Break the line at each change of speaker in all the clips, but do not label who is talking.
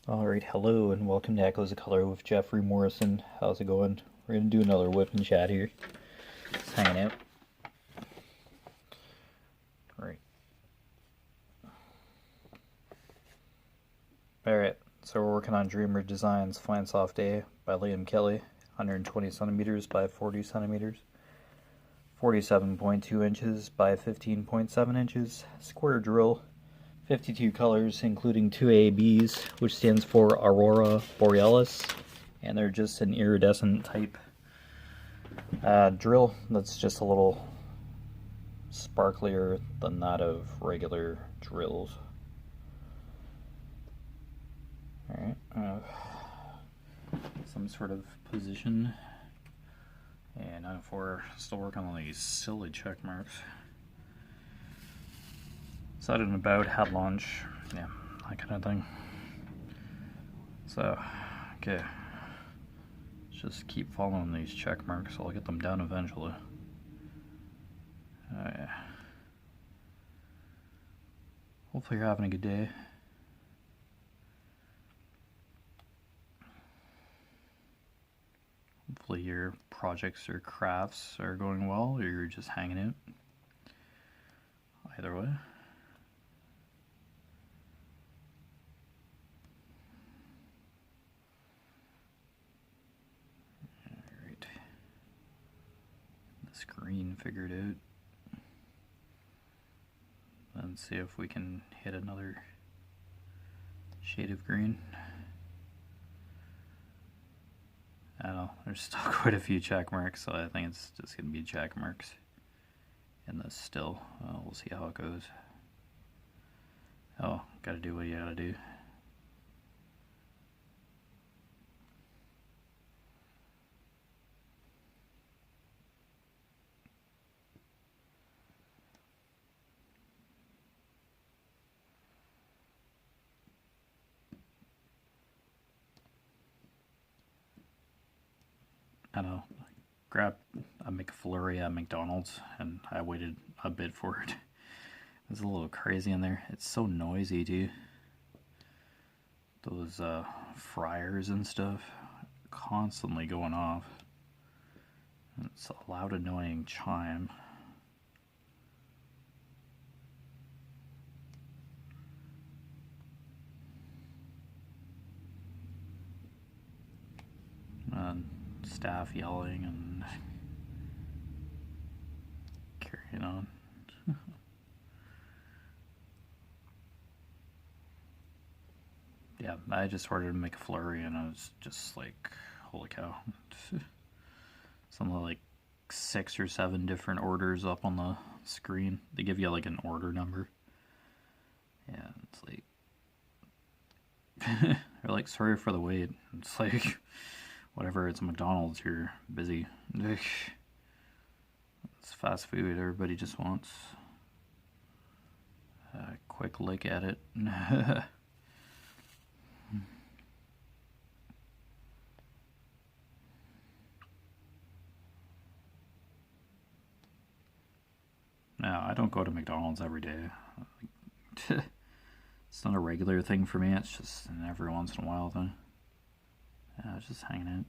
Alright, hello and welcome to Echoes of Color with Jefferey Morrison. How's it going? We're going to do another whip and chat here. Just hanging out. Right. Alright, so we're working on Dreamer Designs Fine Soft A by Liam Kelly. 120 centimeters by 40 centimeters. 47.2 inches by 15.7 inches. Square drill. 52 colors, including 2 ABs, which stands for Aurora Borealis, and they're just an iridescent type drill that's just a little sparklier than that of regular drills. Alright, some sort of position, and if we're still working on these silly check marks. Out and about, had lunch, yeah, that kind of thing. So, okay, let's just keep following these check marks. I'll get them done eventually. Yeah. Hopefully you're having a good day. Hopefully your projects or crafts are going well, or you're just hanging out. Either way. Green figured out, and see if we can hit another shade of green. I don't know, there's still quite a few check marks, so I think it's just gonna be check marks in this still. We'll see how it goes. Oh, gotta do what you gotta do. I don't know, grabbed a McFlurry at McDonald's and I waited a bit for it. It was a little crazy in there. It's so noisy too. Those fryers and stuff constantly going off. It's a loud, annoying chime. And staff yelling and carrying on. Yeah, I just ordered a McFlurry and I was just like, holy cow. Something like 6 or 7 different orders up on the screen. They give you like an order number. Yeah, it's like they're like, sorry for the wait. It's like, whatever, it's McDonald's, you're busy. It's fast food, everybody just wants a quick look at it. No, I don't go to McDonald's every day. It's not a regular thing for me, it's just an every once in a while thing. Yeah, just hanging out.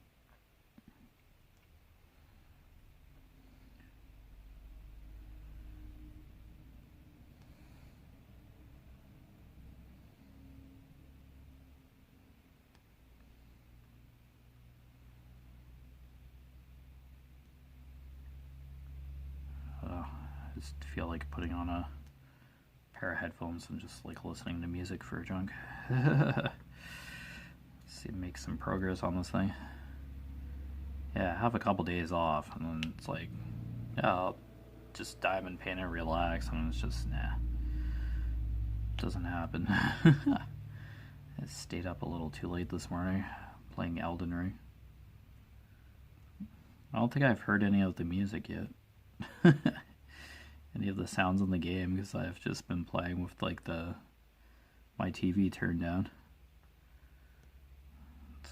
I just feel like putting on a pair of headphones and just like listening to music for a chunk. See, make some progress on this thing. Yeah, have a couple days off, and then it's like, yeah, I'll just dive in paint and relax, and it's just, nah. Doesn't happen. I stayed up a little too late this morning playing Elden Ring. I don't think I've heard any of the music yet. Any of the sounds in the game, because I've just been playing with like my TV turned down.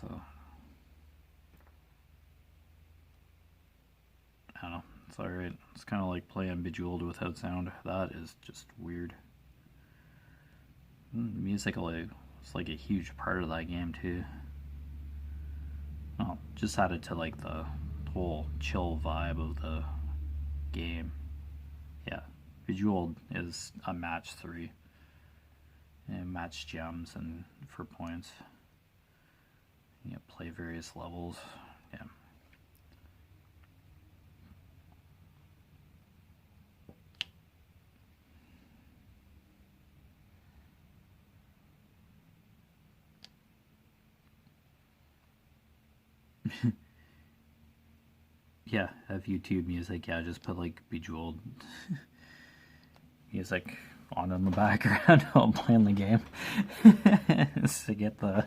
So I don't know, it's alright. It's kind of like playing Bejeweled without sound. That is just weird. Music will It's like a huge part of that game too. Well, just added to like the whole chill vibe of the game. Yeah, Bejeweled is a match 3. And match gems and for points. You play various levels. Yeah. Yeah, have YouTube music. Yeah, just put like Bejeweled music on in the background while I'm playing the game. Just to get the...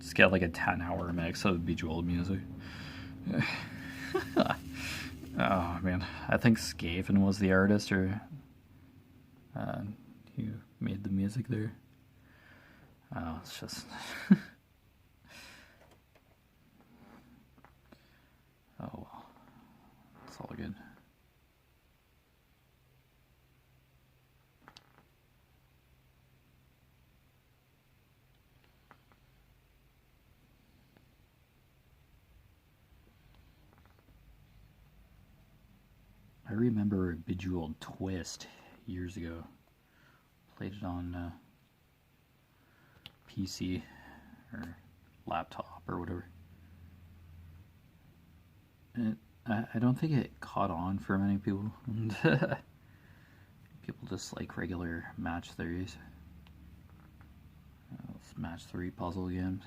Just get like a 10-hour mix of Bejeweled music. Oh man, I think Skaven was the artist, or who made the music there. Oh, it's just... Oh well, it's all good. I remember Bejeweled Twist years ago. Played it on PC or laptop or whatever. I don't think it caught on for many people. People just like regular match 3s. Match 3 puzzle games.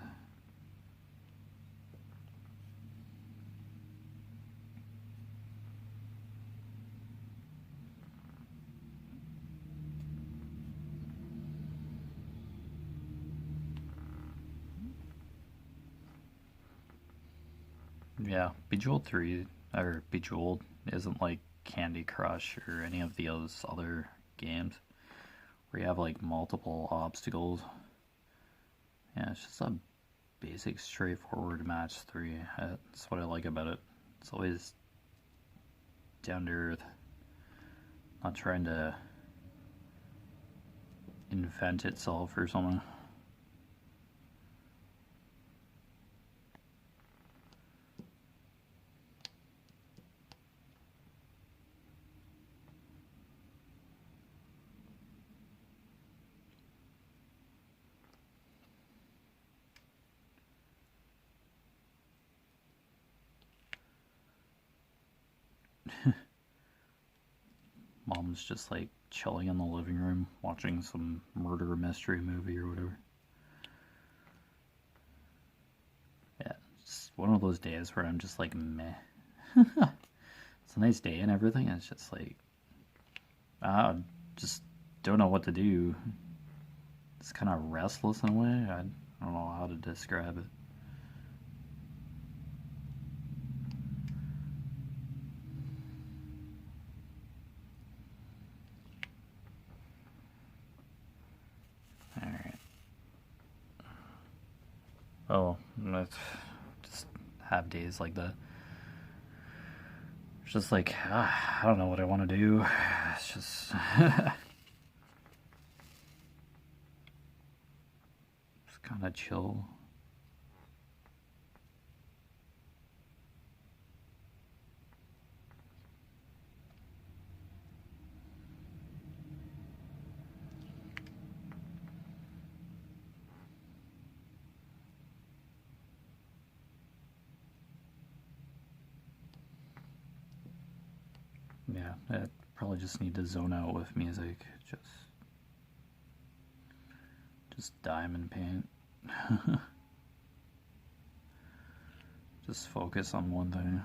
Yeah, Bejeweled 3 or Bejeweled isn't like Candy Crush or any of those other games where you have like multiple obstacles. Yeah, it's just a basic, straightforward match 3. That's what I like about it. It's always down to earth, not trying to invent itself or something. Mom's just like chilling in the living room watching some murder mystery movie or whatever. Yeah, it's one of those days where I'm just like meh. It's a nice day and everything, and it's just like I just don't know what to do. It's kind of restless in a way. I don't know how to describe it. Alright. Oh, let's just have days like that. It's just like, I don't know what I want to do. It's just... It's kind of chill. Yeah, I probably just need to zone out with music. Just diamond paint. Just focus on one thing.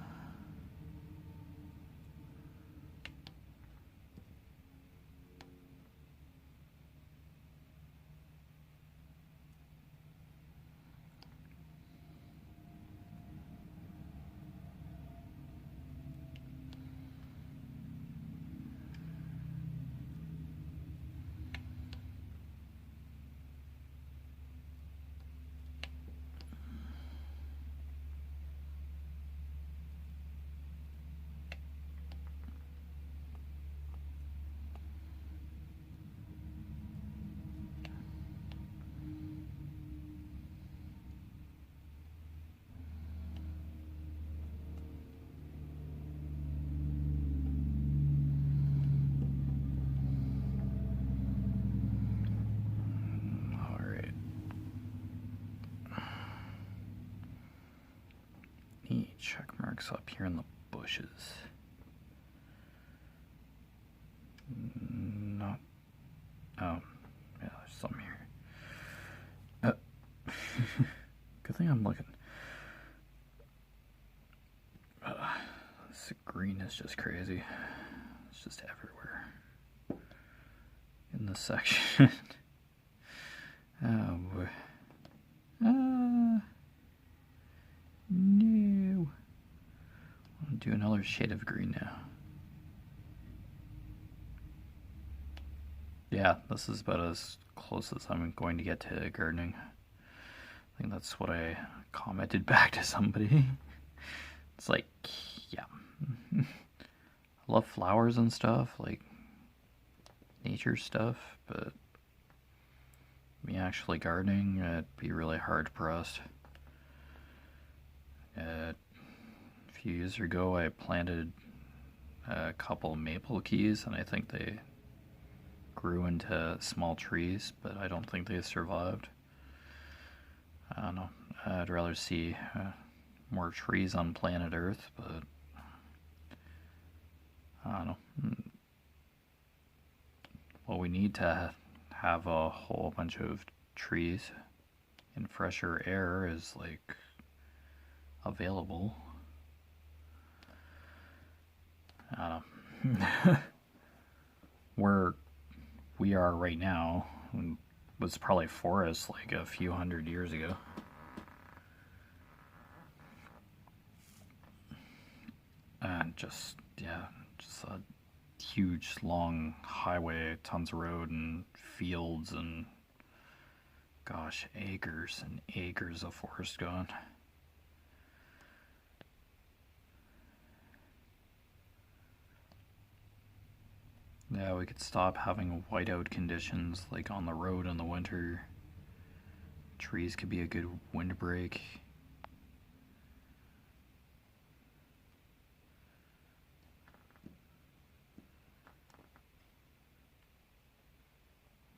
frogs up here in the bushes. Not. Oh, yeah, there's some here. Good thing I'm looking. This green is just crazy. It's just everywhere in this section. Oh boy. No. I'll do another shade of green now. Yeah, this is about as close as I'm going to get to gardening. I think that's what I commented back to somebody. It's like, yeah. I love flowers and stuff, like nature stuff, but me actually gardening, it'd be really hard pressed. A few years ago, I planted a couple maple keys, and I think they grew into small trees, but I don't think they survived. I don't know. I'd rather see more trees on planet Earth, but I don't know. Well, we need to have a whole bunch of trees and fresher air is like available. I don't know. Where we are right now was probably forest like a few hundred years ago. And just a huge long highway, tons of road and fields and gosh, acres and acres of forest gone. Yeah, we could stop having whiteout conditions like on the road in the winter. Trees could be a good windbreak.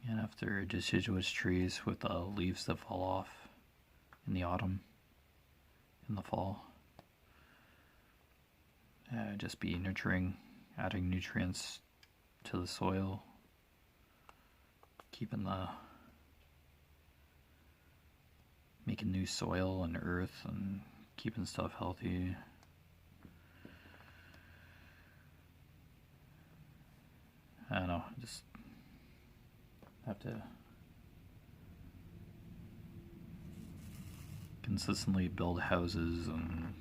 And after deciduous trees with the leaves that fall off in the autumn, in the fall, just be nurturing, adding nutrients to the soil, making new soil and earth and keeping stuff healthy. I don't know, just have to consistently build houses and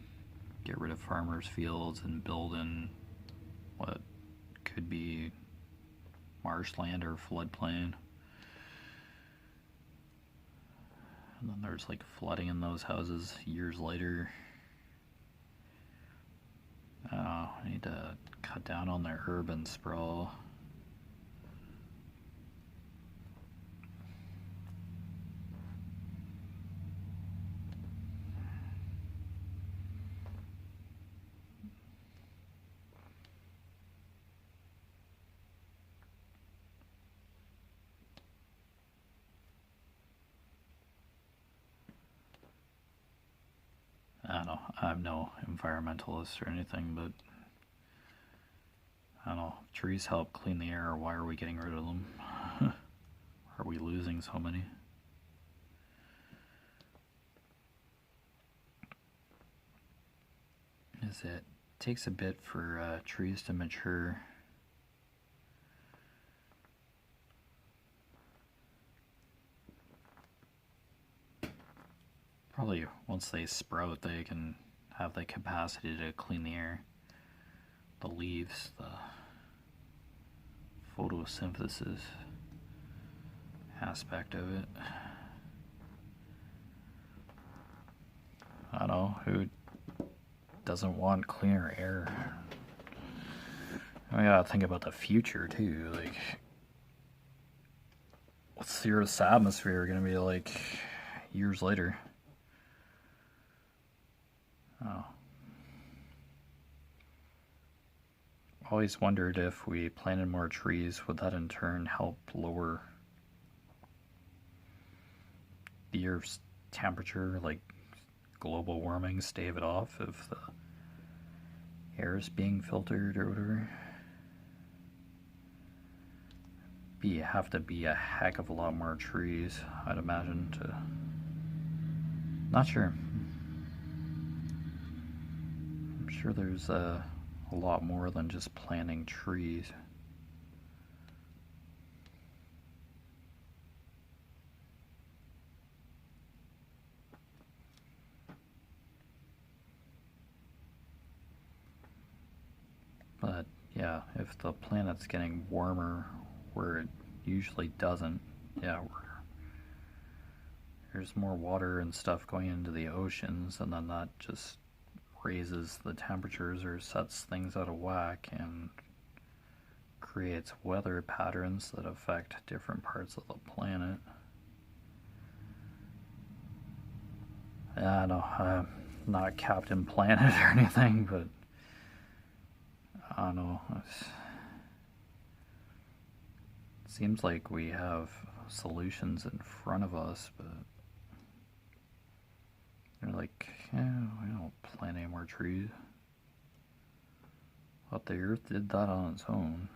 get rid of farmers' fields and build in what could be marshland or floodplain. And then there's like flooding in those houses years later. I need to cut down on the urban sprawl. I don't know, I'm no environmentalist or anything, but I don't know, trees help clean the air, why are we getting rid of them? Are we losing so many? It takes a bit for trees to mature. Probably once they sprout, they can have the capacity to clean the air. The leaves, the photosynthesis aspect of it. I don't know, who doesn't want cleaner air? I gotta think about the future too, like what's the Earth's atmosphere gonna be like years later? Oh. Always wondered if we planted more trees, would that in turn help lower the Earth's temperature, like global warming, stave it off if the air is being filtered or whatever. Have to be a heck of a lot more trees, I'd imagine, to... Not sure. I'm sure there's a lot more than just planting trees. But yeah, if the planet's getting warmer where it usually doesn't, yeah, there's more water and stuff going into the oceans, and then that just raises the temperatures or sets things out of whack and creates weather patterns that affect different parts of the planet. I know, I'm not Captain Planet or anything, but I don't know. It seems like we have solutions in front of us, but they're like, yeah, we don't plant any more trees. But the Earth did that on its own.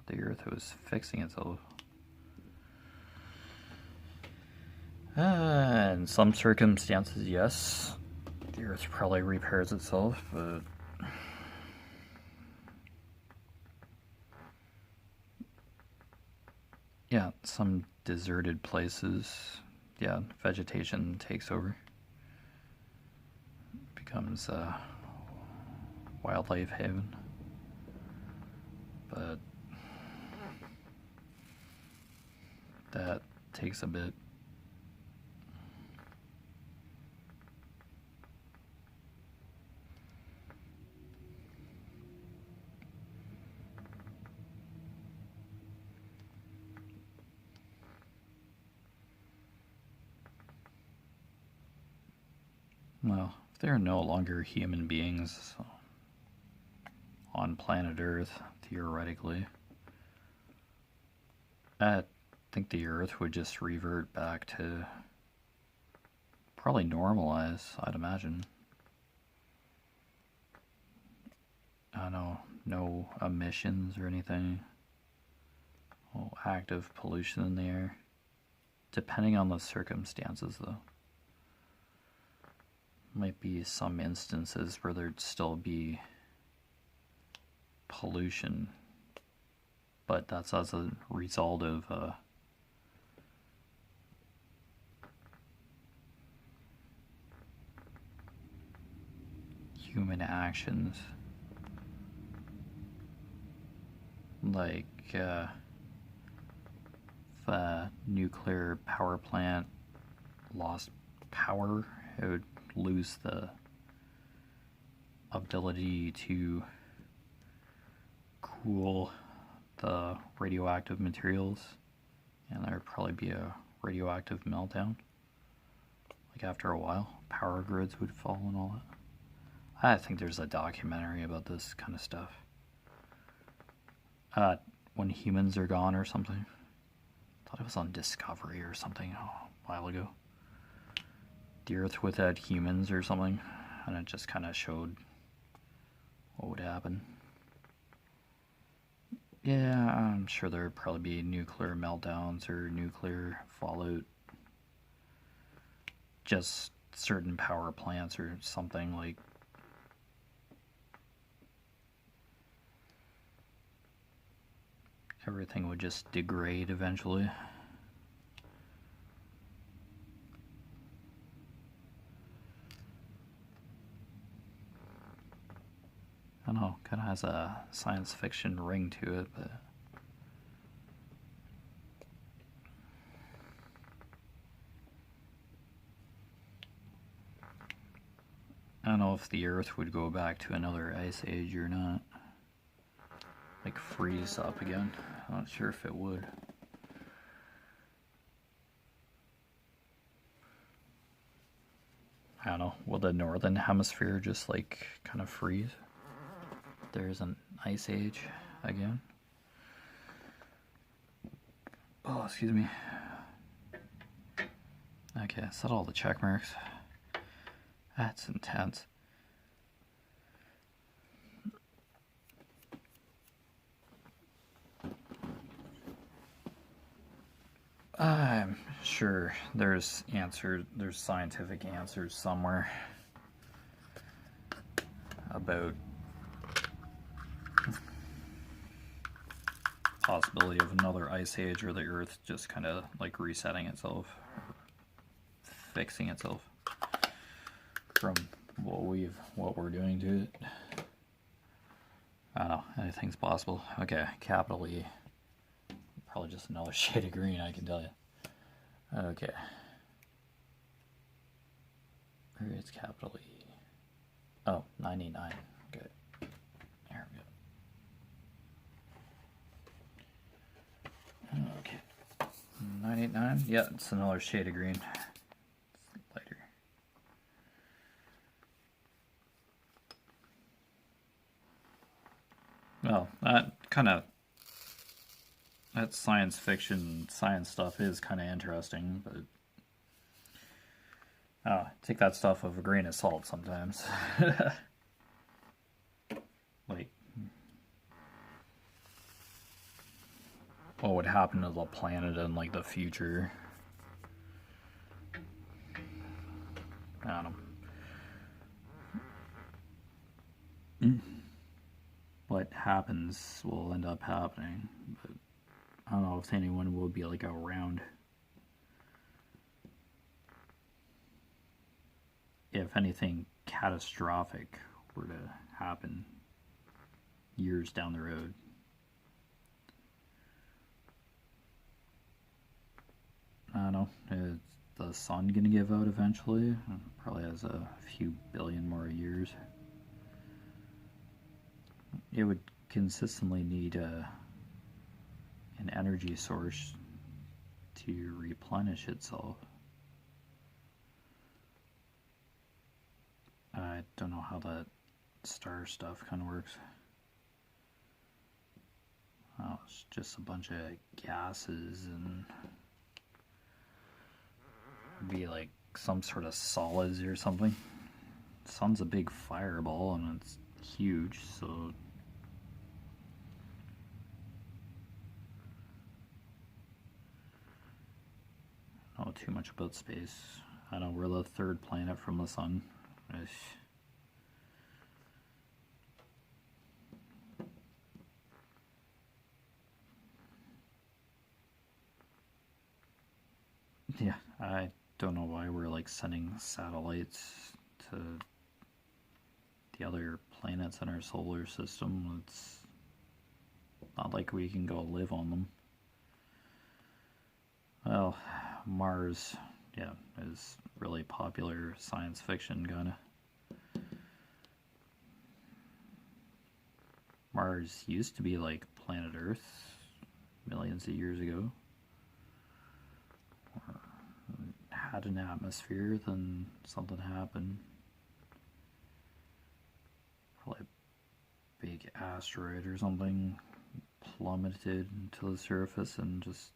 The Earth was fixing itself. In some circumstances, yes, the Earth probably repairs itself, but yeah, some deserted places, yeah, vegetation takes over. Becomes a wildlife haven. But that takes a bit. Well, if there are no longer human beings on planet Earth, theoretically, I think the Earth would just revert back to probably normalize, I'd imagine. I don't know, no emissions or anything. No active pollution in the air. Depending on the circumstances, though. Might be some instances where there'd still be pollution, but that's as a result of human actions, like if a nuclear power plant lost power, it would lose the ability to cool the radioactive materials, and there would probably be a radioactive meltdown. Like after a while, power grids would fall and all that. I think there's a documentary about this kind of stuff. When humans are gone or something. I thought it was on Discovery or something a while ago. The Earth without humans or something, and it just kind of showed what would happen. Yeah, I'm sure there would probably be nuclear meltdowns or nuclear fallout. Just certain power plants or something, like everything would just degrade eventually. I don't know, kind of has a science fiction ring to it, but I don't know if the Earth would go back to another ice age or not. Like freeze up again. I'm not sure if it would. I don't know, will the northern hemisphere just like kind of freeze? There's an ice age again. Oh, excuse me. Okay, set all the check marks. That's intense. I'm sure there's scientific answers somewhere about possibility of another ice age or the Earth just kind of like resetting itself, fixing itself from what we're doing to it. I don't know, anything's possible. Okay, capital E. Probably just another shade of green, I can tell you. Okay. Where is capital E? Oh, 99. Good. There we go. Okay. 989? Yeah, it's another shade of green. It's lighter. Well, that science fiction, science stuff is kind of interesting, but take that stuff with a grain of salt sometimes. Like, what would happen to the planet in like the future? I don't know. What happens will end up happening, but I don't know if anyone will be like around. If anything catastrophic were to happen years down the road. I don't know. Is the sun gonna give out eventually? Probably has a few billion more years. It would consistently need an energy source to replenish itself. I don't know how that star stuff kind of works. Oh, it's just a bunch of gases and be like some sort of solids or something. The sun's a big fireball and it's huge, so I don't know too much about space. I know we're the third planet from the sun. Yeah, I don't know why we're like sending satellites to the other planets in our solar system. It's not like we can go live on them. Well, Mars, yeah, is really popular science fiction kind of. Mars used to be like planet Earth millions of years ago. Or had an atmosphere, then something happened. Probably a big asteroid or something plummeted to the surface and just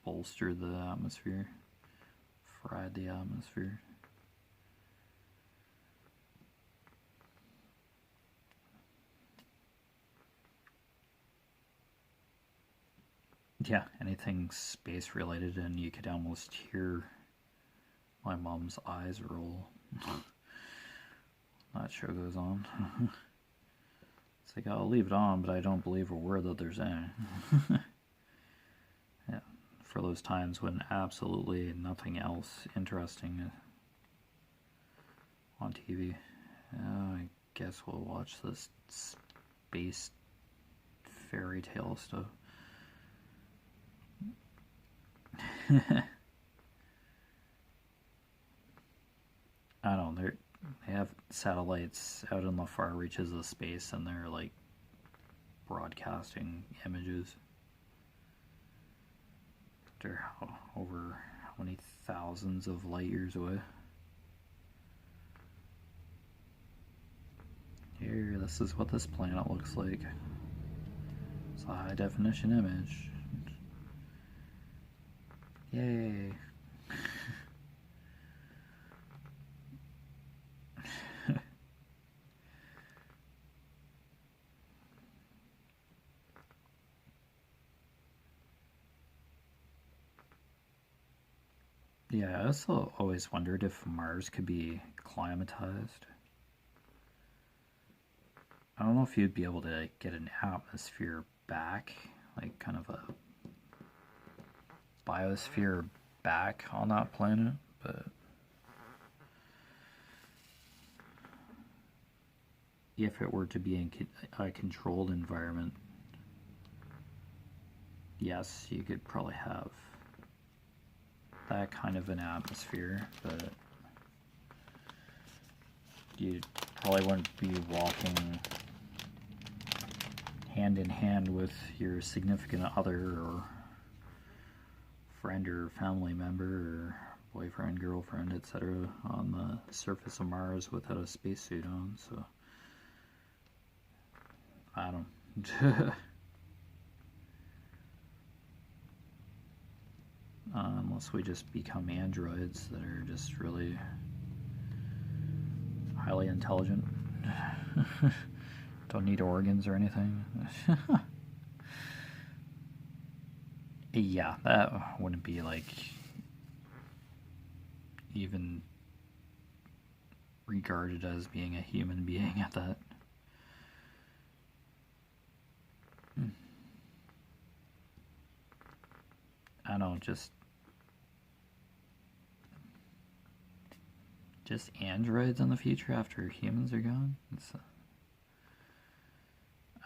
bolstered the atmosphere, fried the atmosphere. Yeah, anything space related, and you could almost hear my mom's eyes roll. That show goes on. It's like, I'll leave it on, but I don't believe a word that they're saying. Yeah, for those times when absolutely nothing else interesting on TV. I guess we'll watch this space fairy tale stuff. I don't know, they have satellites out in the far reaches of space and they're like broadcasting images. They're over how many thousands of light years away. Here, this is what this planet looks like. It's a high definition image. Yay. Yeah, I also always wondered if Mars could be climatized. I don't know if you'd be able to get an atmosphere back, like kind of a biosphere back on that planet, but if it were to be in a controlled environment, yes, you could probably have that kind of an atmosphere, but you probably wouldn't be walking hand in hand with your significant other or friend or family member or boyfriend, girlfriend, etc. on the surface of Mars without a spacesuit on, so I don't unless we just become androids that are just really highly intelligent. Don't need organs or anything. Yeah, that wouldn't be like even regarded as being a human being at that. I don't know, just androids in the future after humans are gone?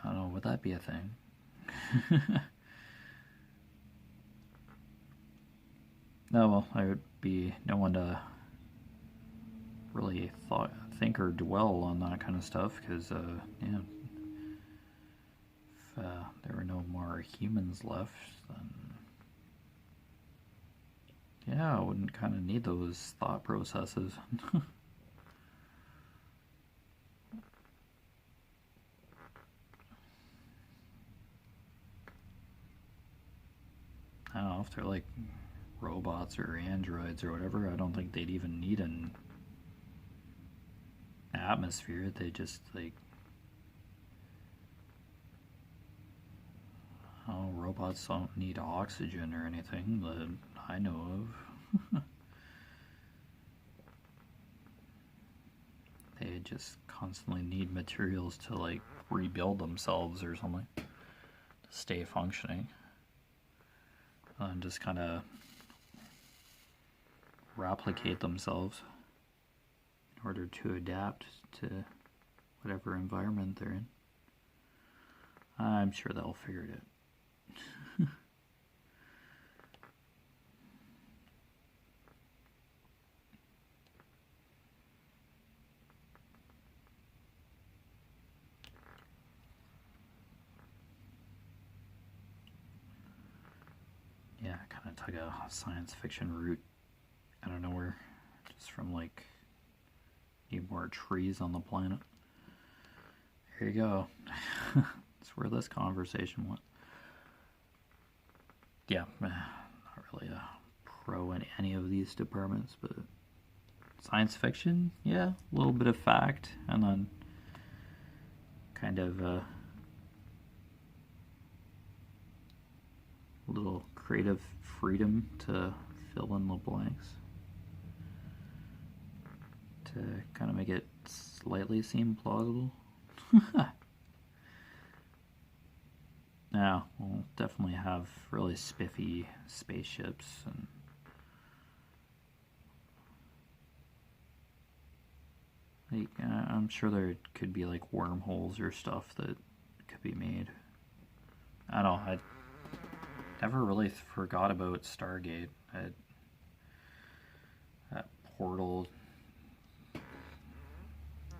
I don't know, would that be a thing? No, well, I would be no one to really think or dwell on that kind of stuff, because, yeah, if there were no more humans left, then yeah, I wouldn't kind of need those thought processes. I don't know if they're like robots or androids or whatever. I don't think they'd even need an atmosphere. They just like, oh, robots don't need oxygen or anything that I know of. They just constantly need materials to like rebuild themselves or something to stay functioning. And just kind of replicate themselves in order to adapt to whatever environment they're in. I'm sure they'll figure it out. Yeah, I kind of took a science fiction route out of nowhere, just from like, need more trees on the planet. Here you go. That's where this conversation went. Yeah, not really a pro in any of these departments, but science fiction, yeah, a little bit of fact, and then kind of a little creative freedom to fill in the blanks to kind of make it slightly seem plausible. Yeah, we'll definitely have really spiffy spaceships, and like, I'm sure there could be like wormholes or stuff that could be made. I don't know, I never really forgot about Stargate. That portal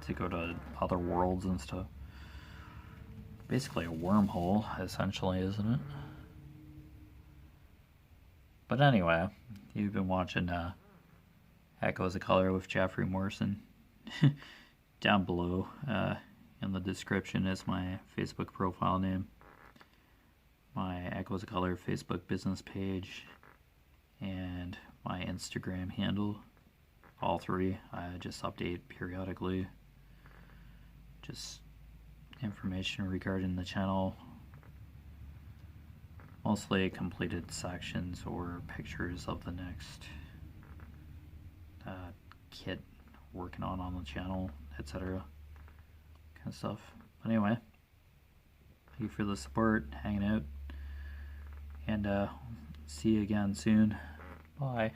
to go to other worlds and stuff. Basically a wormhole, essentially, isn't it? But anyway, you've been watching Echoes of Color with Jeffery Morrison. Down below in the description is my Facebook profile name, my Echoes of Color Facebook business page, and my Instagram handle. All three I just update periodically. Just information regarding the channel, mostly completed sections or pictures of the next kit working on the channel, etc. kind of stuff. But anyway, thank you for the support, hanging out, and see you again soon. Bye.